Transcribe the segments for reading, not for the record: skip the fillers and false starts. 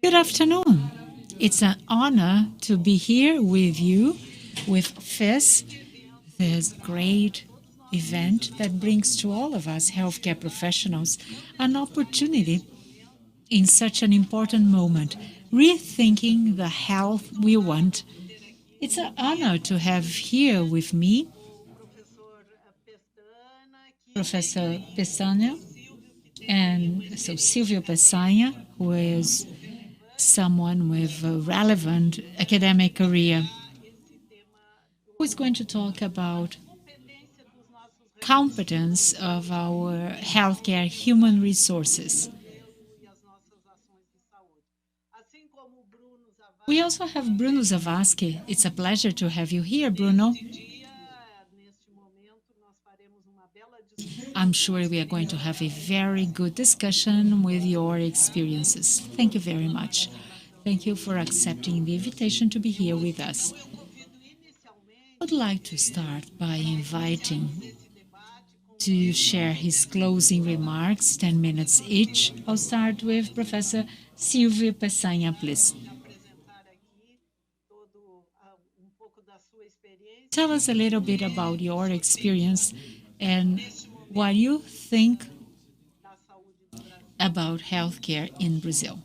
Good afternoon. It's an honor to be here with you with FIS, this great event that brings to all of us healthcare professionals an opportunity in such an important moment, rethinking the health we want. It's an honor to have here with me Professor Pessanha, and so Silvio Pessanha, who is someone with a relevant academic career, who is going to talk about competence of our healthcare human resources. We also have Bruno Zawadzki. It's a pleasure to have you here, Bruno. I'm sure we are going to have a very good discussion with your experiences. Thank you very much. Thank you for accepting the invitation to be here with us. I'd like to start by inviting to share his closing remarks, 10 minutes each. I'll start with Professor Silvio Pessanha, please. Tell us a little bit about your experience and what you think about healthcare in Brazil.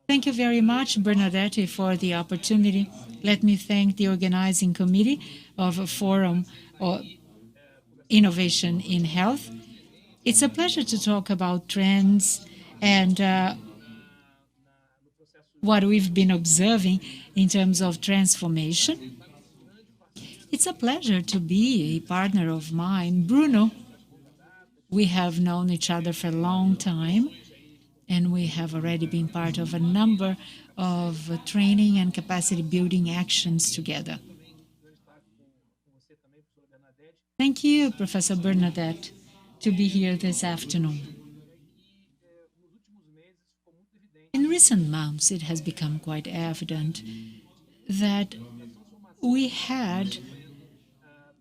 Thank you very much, Bernardete, for the opportunity. Let me thank the organizing committee of a forum or innovation in health. It's a pleasure to talk about trends and what we've been observing in terms of transformation. It's a pleasure to be a partner of mine, Bruno. We have known each other for a long time, and we have already been part of a number of training and capacity building actions together. Thank you, Professor Bernardete, to be here this afternoon. In recent months, it has become quite evident that we had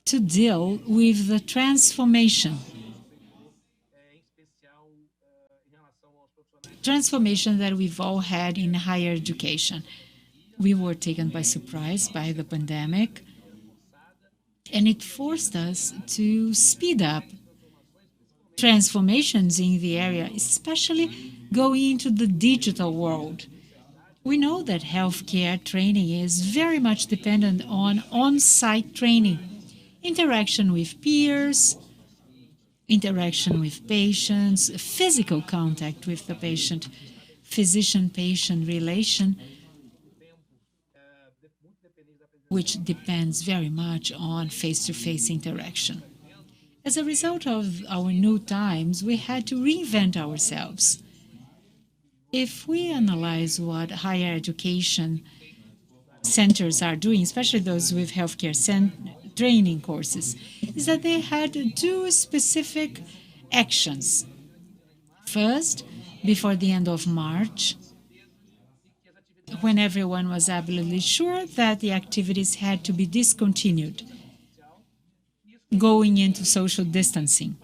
to deal with the transformation that we've all had in higher education. We were taken by surprise by the pandemic, and it forced us to speed up transformations in the area, especially going into the digital world. We know that healthcare training is very much dependent on on-site training, interaction with peers, interaction with patients, physical contact with the patient, physician-patient relation, which depends very much on face-to-face interaction. As a result of our new times, we had to reinvent ourselves. If we analyze what higher education centers are doing, especially those with healthcare training courses, is that they had two specific actions. First, before the end of March, when everyone was absolutely sure that the activities had to be discontinued, going into social distancing.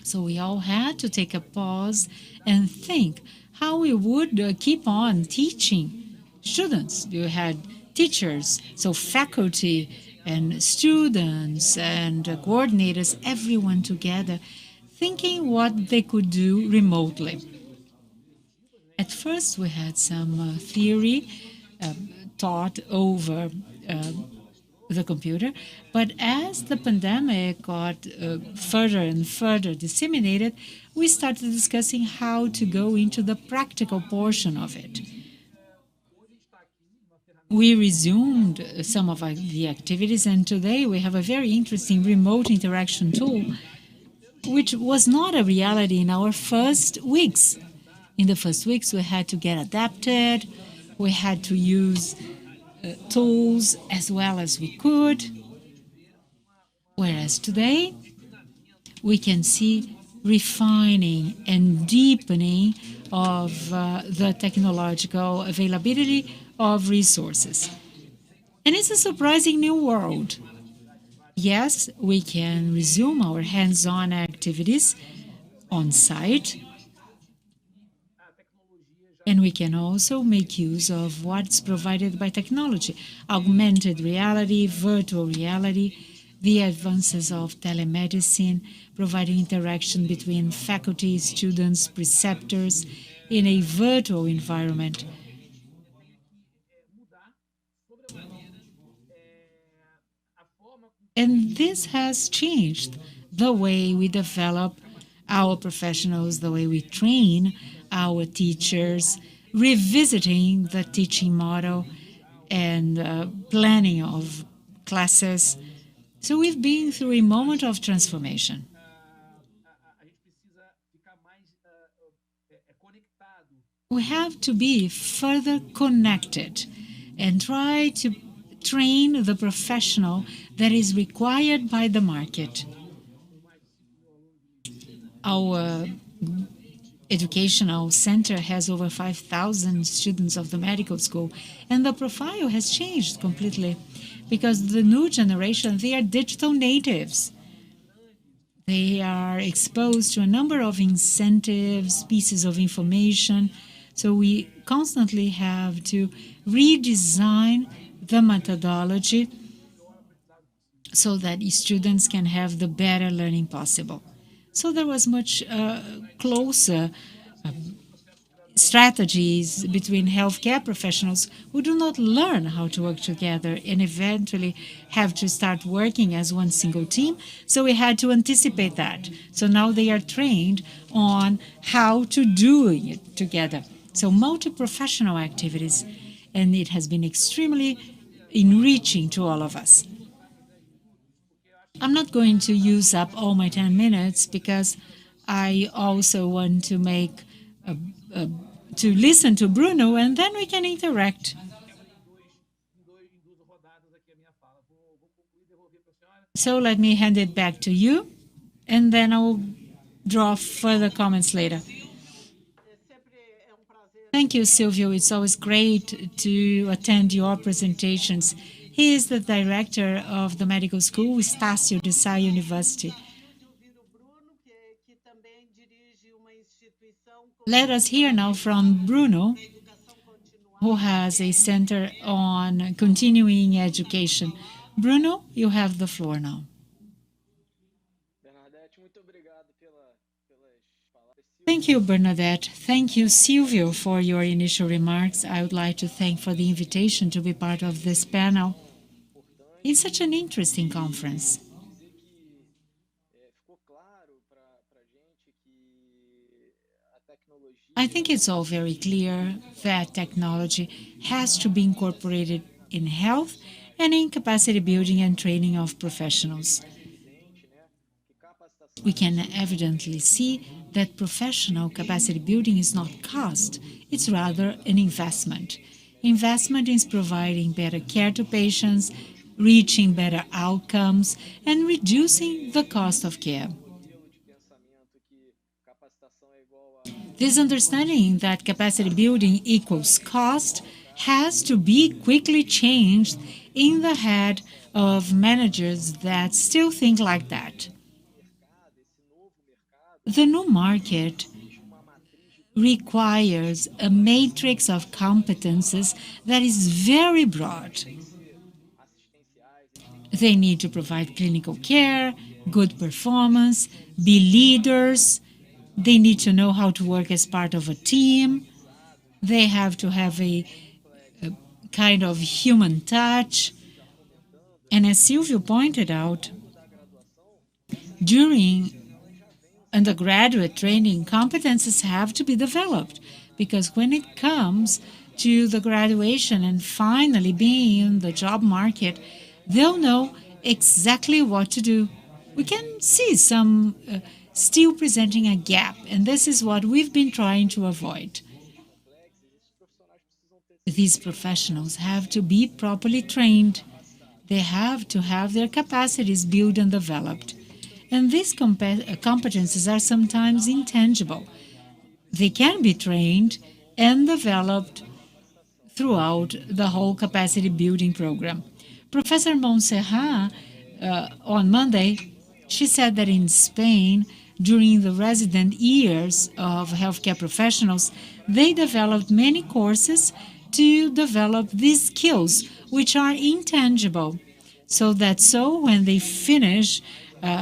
So we all had to take a pause and think how we would keep on teaching students. You had teachers, so faculty and students and coordinators, everyone together, thinking what they could do remotely. At first, we had some theory taught over the computer, but as the pandemic got further and further disseminated, we started discussing how to go into the practical portion of it. We resumed some of the activities, and today we have a very interesting remote interaction tool, which was not a reality in our first weeks. In the first weeks, we had to get adapted, we had to use tools as well as we could, whereas today we can see refining and deepening of the technological availability of resources. And it's a surprising new world. Yes, we can resume our hands-on activities on site, And we can also make use of what's provided by technology, augmented reality, virtual reality, the advances of telemedicine, providing interaction between faculty, students, preceptors in a virtual environment. And this has changed the way we develop our professionals, the way we train our teachers, revisiting the teaching model and planning of classes. So we've been through a moment of transformation. We have to be further connected and try to train the professional that is required by the market. Our educational center has over 5,000 students of the medical school, and the profile has changed completely because the new generation, they are digital natives. They are exposed to a number of incentives, pieces of information. So we constantly have to redesign the methodology so that students can have the better learning possible. So there was much closer strategies between healthcare professionals who do not learn how to work together and eventually have to start working as one single team. So we had to anticipate that. So now they are trained on how to do it together. So multi-professional activities, and it has been extremely enriching to all of us. I'm not going to use up all my 10 minutes because I also want to make to listen to Bruno, and then we can interact. So let me hand it back to you, and then I'll draw further comments later. Thank you, Silvio. It's always great to attend your presentations. He is the director of the medical school, Estácio de University. Let us hear now from Bruno, who has a center on continuing education. Bruno, you have the floor now. Thank you, Bernardete. Thank you, Silvio, for your initial remarks. I would like to thank for the invitation to be part of this panel. It's such an interesting conference. I think it's all very clear that technology has to be incorporated in health and in capacity building and training of professionals. We can evidently see that professional capacity building is not cost, it's rather an investment. Investment is providing better care to patients, reaching better outcomes, and reducing the cost of care. This understanding that capacity building equals cost has to be quickly changed in the head of managers that still think like that. The new market requires a matrix of competences that is very broad. They need to provide clinical care, good performance, be leaders. They need to know how to work as part of a team. They have to have a kind of human touch. And as Silvio pointed out, during undergraduate training, competences have to be developed because when it comes to the graduation and finally being in the job market, they'll know exactly what to do. We can see some still presenting a gap, and this is what we've been trying to avoid. These professionals have to be properly trained. They have to have their capacities built and developed. And these competences are sometimes intangible. They can be trained and developed throughout the whole capacity building program. Professor Montserrat, on Monday, she said that in Spain, during the resident years of healthcare professionals, they developed many courses to develop these skills, which are intangible, so when they finish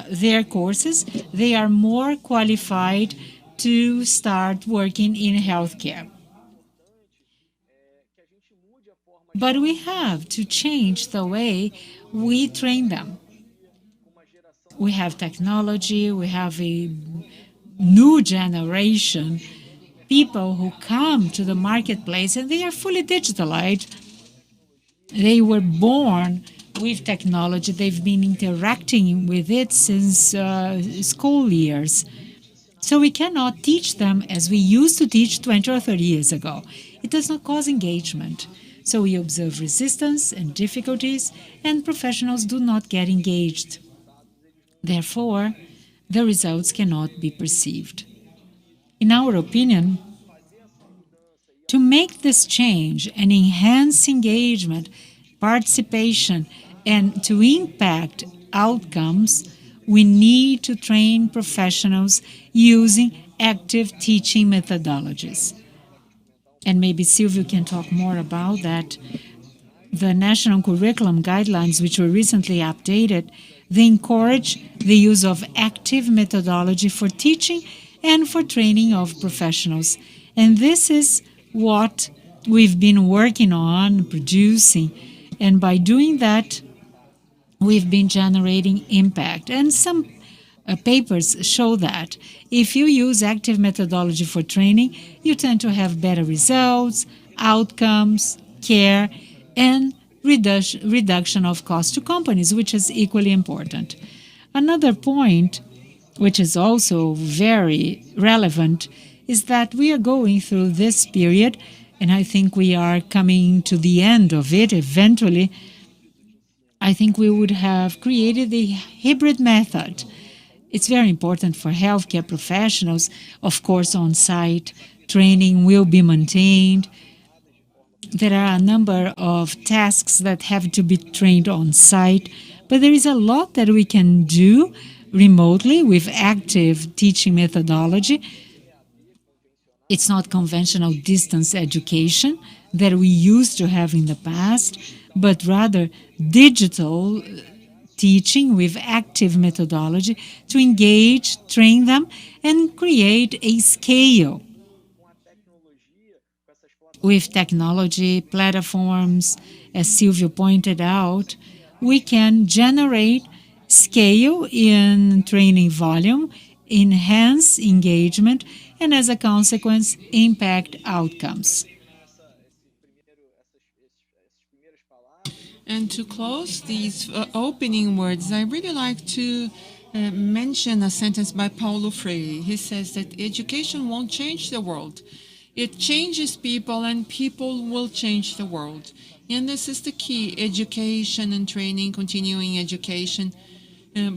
their courses, they are more qualified to start working in healthcare. But we have to change the way we train them. We have technology, we have a new generation, people who come to the marketplace and they are fully digitalized. They were born with technology. They've been interacting with it since school years. So we cannot teach them as we used to teach 20 or 30 years ago. It does not cause engagement. So we observe resistance and difficulties, and professionals do not get engaged. Therefore, the results cannot be perceived. In our opinion, to make this change and enhance engagement, participation, and to impact outcomes, we need to train professionals using active teaching methodologies. And maybe Silvio can talk more about that. The National Curriculum Guidelines, which were recently updated, they encourage the use of active methodology for teaching and for training of professionals. And this is what we've been working on, producing. And by doing that, we've been generating impact. And some papers show that if you use active methodology for training, you tend to have better results, outcomes, care, and reduction of cost to companies, which is equally important. Another point, which is also very relevant, is that we are going through this period, and I think we are coming to the end of it eventually. I think we would have created a hybrid method. It's very important for healthcare professionals. Of course, on-site training will be maintained. There are a number of tasks that have to be trained on-site, but there is a lot that we can do remotely with active teaching methodology. It's not conventional distance education that we used to have in the past, but rather digital teaching with active methodology to engage, train them, and create a scale. With technology, platforms, as Silvio pointed out, we can generate scale in training volume, enhance engagement, and as a consequence, impact outcomes. And to close these opening words, I really like to mention a sentence by Paulo Freire. He says that education won't change the world. It changes people, and people will change the world. And this is the key: education and training, continuing education,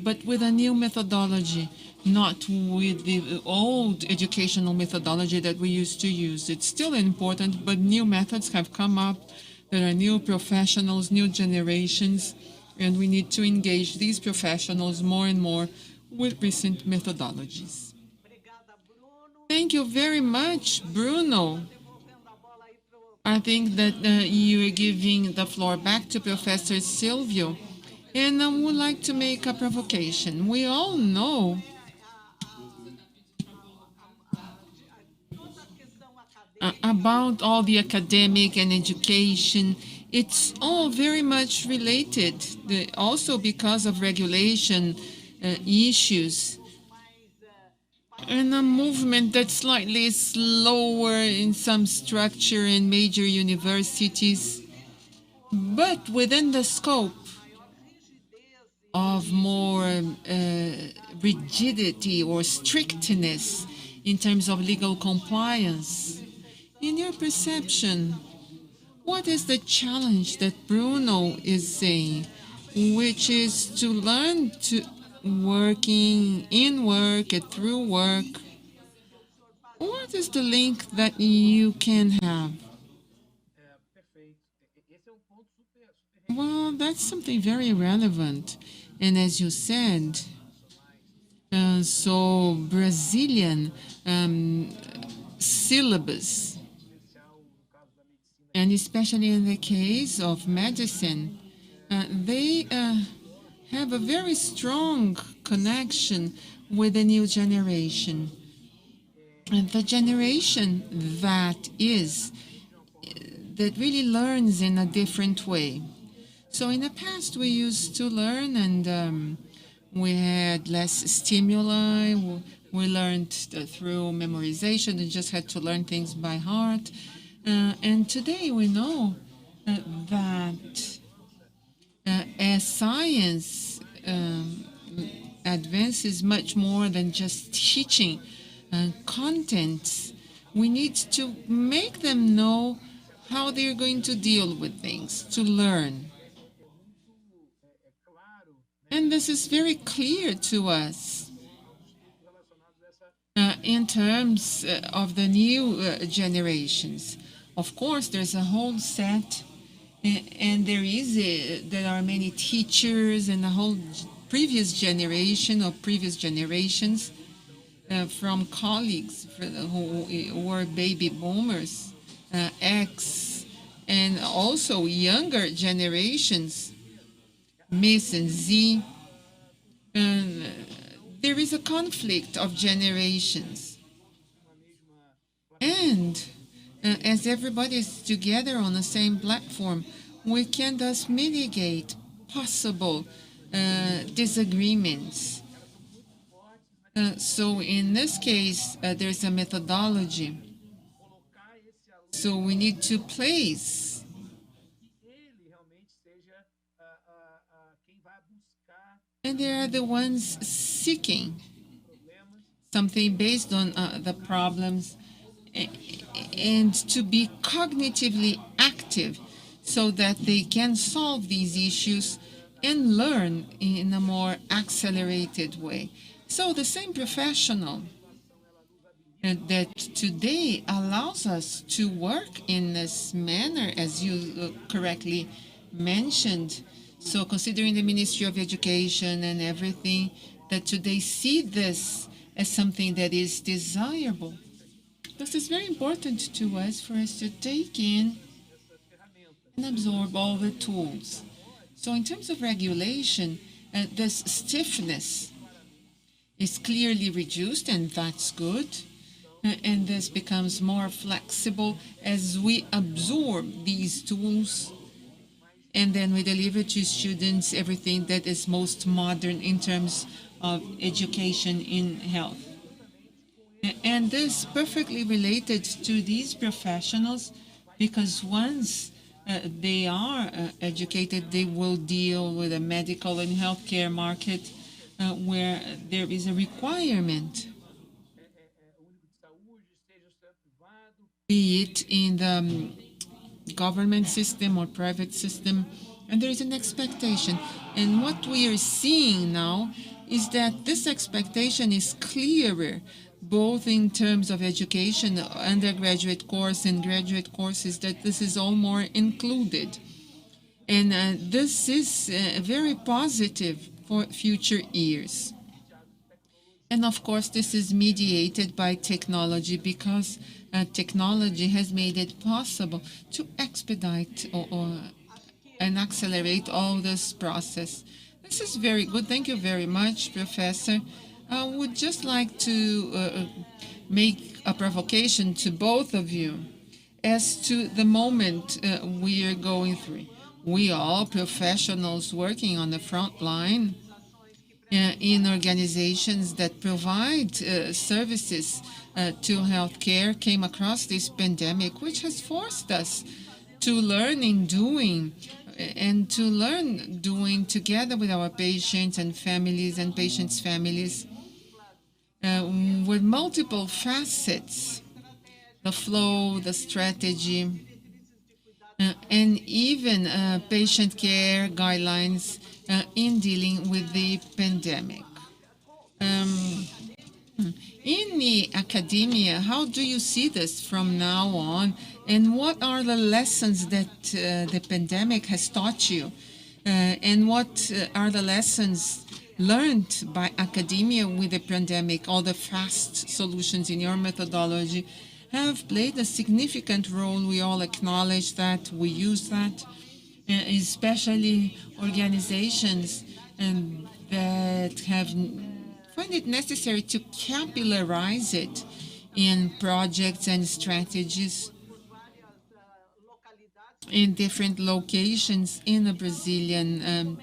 but with a new methodology, not with the old educational methodology that we used to use. It's still important, but new methods have come up. There are new professionals, new generations, and we need to engage these professionals more and more with recent methodologies. Thank you very much, Bruno. I think that you are giving the floor back to Professor Silvio. And I would like to make a provocation. We all know about all the academic and education. It's all very much related, also because of regulation issues. And a movement that's slightly slower in some structure in major universities, but within the scope of more rigidity or strictness in terms of legal compliance. In your perception, what is the challenge that Bruno is saying, which is to learn to working in work and through work? What is the link that you can have? Well, that's something very relevant. And as you said, So Brazilian syllabus, and especially in the case of medicine, they have a very strong connection with the new generation. And the generation that really learns in a different way. So in the past, we used to learn, and we had less stimuli. We learned through memorization and just had to learn things by heart. And today we know that as science advances much more than just teaching contents, we need to make them know how they're going to deal with things, to learn. And this is very clear to us in terms of the new generations. Of course, there's a whole set, and there are many teachers and a whole previous generation or previous generations from colleagues who were baby boomers, X, and also younger generations, Miss and Z. There is a conflict of generations. And as everybody is together on the same platform, we can thus mitigate possible disagreements. So in this case, there's a methodology. So we need to place and they are the ones seeking something based on the problems and to be cognitively active so that they can solve these issues and learn in a more accelerated way. So the same professional that today allows us to work in this manner, as you correctly mentioned. So considering the Ministry of Education and everything, that today see this as something that is desirable. This is very important to us for us to take in and absorb all the tools. So in terms of regulation, this stiffness is clearly reduced, and that's good. And this becomes more flexible as we absorb these tools, and then we deliver to students everything that is most modern in terms of education in health. And this perfectly related to these professionals, because once they are educated, they will deal with a medical and healthcare market where there is a requirement, be it in the government system or private system, and there is an expectation. And what we are seeing now is that this expectation is clearer, both in terms of education, undergraduate course and graduate courses, that this is all more included. And this is very positive for future years. And of course, this is mediated by technology, because technology has made it possible to expedite and accelerate all this process. This is very good. Thank you very much, Professor. I would just like to make a provocation to both of you as to the moment we are going through. We all professionals working on the front line in organizations that provide services to healthcare came across this pandemic, which has forced us to learn in doing, and to learn doing together with our patients and families and patients' families with multiple facets, the flow, the strategy, and even patient care guidelines in dealing with the pandemic. In the academia, how do you see this from now on? And what are the lessons that the pandemic has taught you? And what are the lessons learned by academia with the pandemic, all the fast solutions in your methodology have played a significant role. We all acknowledge that, we use that, especially organizations that have find it necessary to capillarize it in projects and strategies in different locations in the Brazilian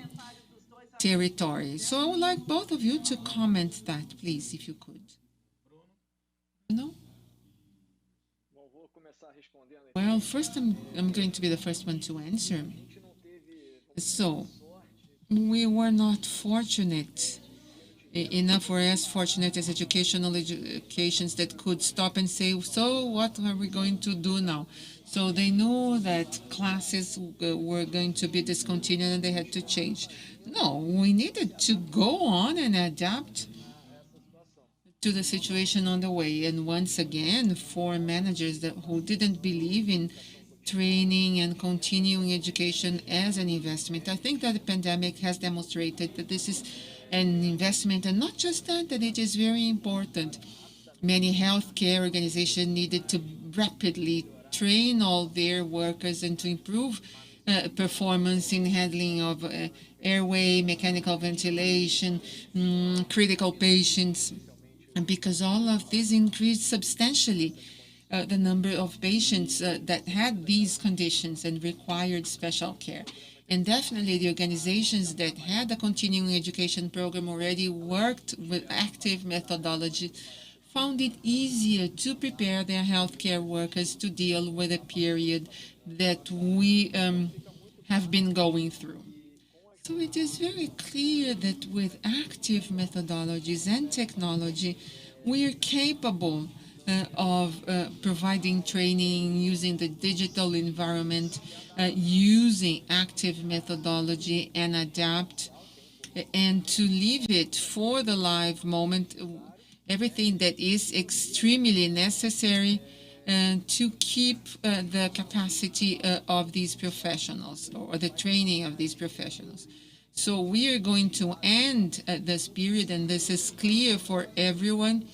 territory. So I would like both of you to comment that, please, if you could. No? Well, first I'm going to be the first one to answer. So we were not fortunate enough, for as fortunate as educational educations that could stop and say, so what are we going to do now? So they knew that classes were going to be discontinued and they had to change. No, we needed to go on and adapt to the situation on the way. And once again, for managers who didn't believe in training and continuing education as an investment, I think that the pandemic has demonstrated that this is an investment, and not just that it is very important. Many healthcare organizations needed to rapidly train all their workers and to improve performance in handling of airway, mechanical ventilation, critical patients, and because all of this increased substantially the number of patients that had these conditions and required special care. And definitely the organizations that had a continuing education program already worked with active methodology found it easier to prepare their healthcare workers to deal with a period that we have been going through. So it is very clear that with active methodologies and technology, we are capable of providing training using the digital environment, using active methodology and adapt, and to leave it for the live moment, everything that is extremely necessary to keep the capacity of these professionals or the training of these professionals. So we are going to end this period, and this is clear for everyone,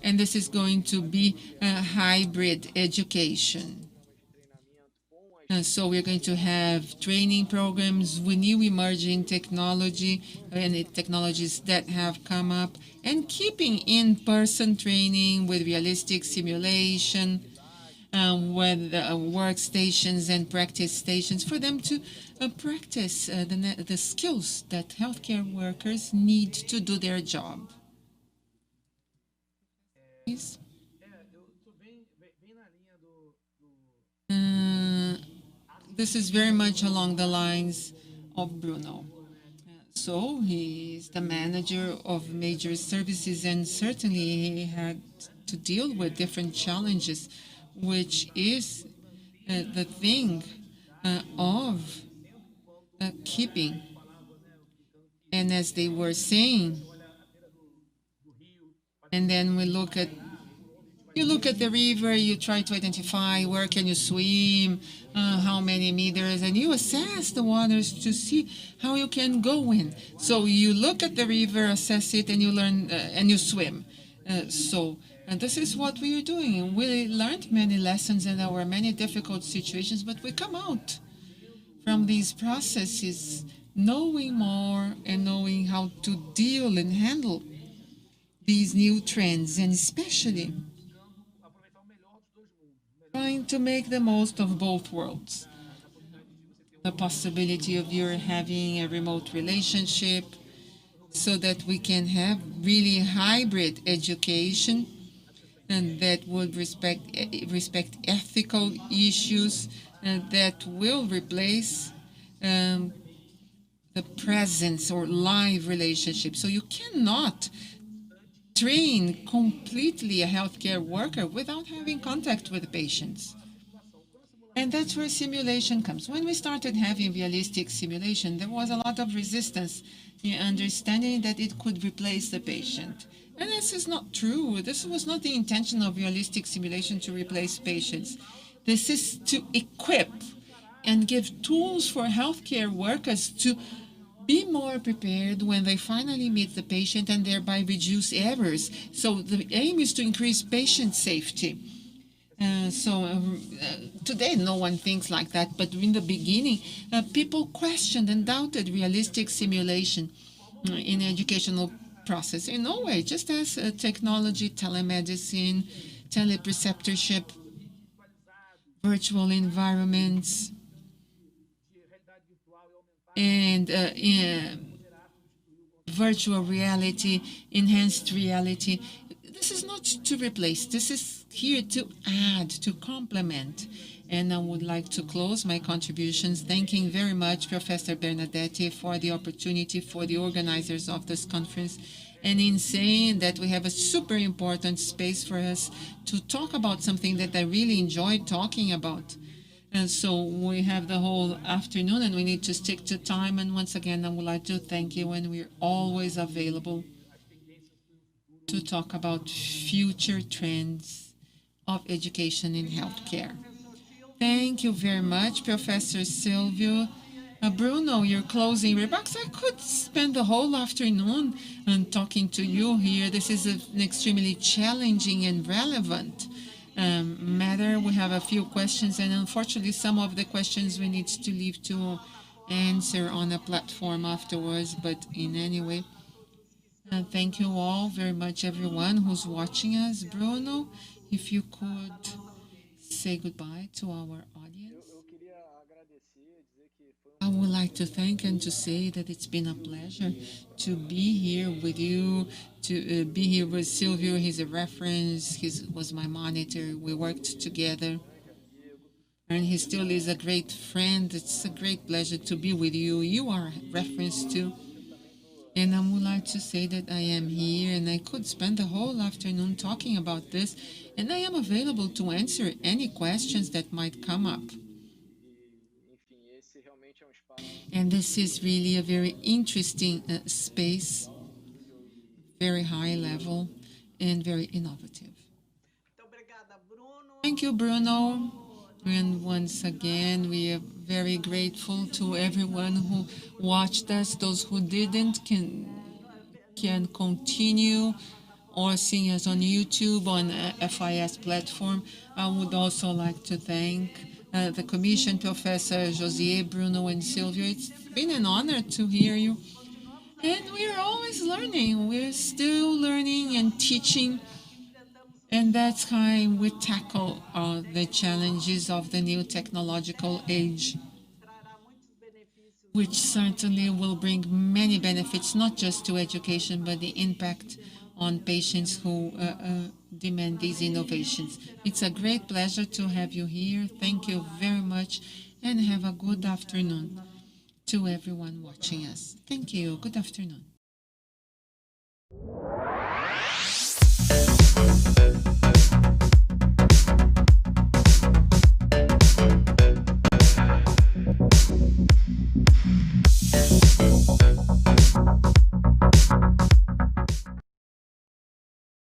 and this is going to be a hybrid education. So we're going to have training programs with new emerging technology and technologies that have come up, and keeping in-person training with realistic simulation, with workstations and practice stations for them to practice the skills that healthcare workers need to do their job. Please. This is very much along the lines of Bruno. So he is the manager of major services, and certainly he had to deal with different challenges, which is the thing of keeping. And as they were saying, and then you look at the river, you try to identify where can you swim, how many meters, and you assess the waters to see how you can go in. So you look at the river, assess it, and you learn, and you swim. And this is what we are doing. We learned many lessons, and there were many difficult situations, but we come out from these processes knowing more and knowing how to deal and handle these new trends, and especially trying to make the most of both worlds. The possibility of your having a remote relationship so that we can have really hybrid education, and that would respect ethical issues, that will replace the presence or live relationship. So you cannot train completely a healthcare worker without having contact with patients. And that's where simulation comes. When we started having realistic simulation, there was a lot of resistance in understanding that it could replace the patient. And this is not true. This was not the intention of realistic simulation to replace patients. This is to equip and give tools for healthcare workers to be more prepared when they finally meet the patient and thereby reduce errors. So the aim is to increase patient safety. Today, no one thinks like that, but in the beginning, people questioned and doubted realistic simulation in educational process. In no way, just as technology, telemedicine, telepreceptorship, virtual environments, and virtual reality, enhanced reality. This is not to replace. This is here to add, to complement. And I would like to close my contributions thanking very much Professor Bernardete for the opportunity, for the organizers of this conference, and in saying that we have a super important space for us to talk about something that I really enjoy talking about. And so we have the whole afternoon and we need to stick to time. And once again, I would like to thank you, and we're always available to talk about future trends of education in healthcare. Thank you very much, Professor Silvio. Bruno, your closing remarks. I could spend the whole afternoon talking to you here. This is an extremely challenging and relevant matter. We have a few questions, and unfortunately, some of the questions we need to leave to answer on a platform afterwards. But in any way, thank you all very much, everyone who's watching us. Bruno, if you could say goodbye to our audience. I would like to thank and to say that it's been a pleasure to be here with you, to be here with Silvio. He's a reference. He was my monitor. We worked together. And he still is a great friend. It's a great pleasure to be with you. You are a reference too. And I would like to say that I am here and I could spend the whole afternoon talking about this. And I am available to answer any questions that might come up. And this is really a very interesting space, very high level, and very innovative. Thank you, Bruno. And once again, we are very grateful to everyone who watched us. Those who didn't can continue or see us on YouTube, on FIS platform. I would also like to thank the Commission, Professor Josier, Bruno, and Silvio. It's been an honor to hear you. And we're always learning. We're still learning and teaching. And that's how we tackle the challenges of the new technological age, which certainly will bring many benefits, not just to education, but the impact on patients who demand these innovations. It's a great pleasure to have you here. Thank you very much, and have a good afternoon to everyone watching us. Thank you. Good afternoon.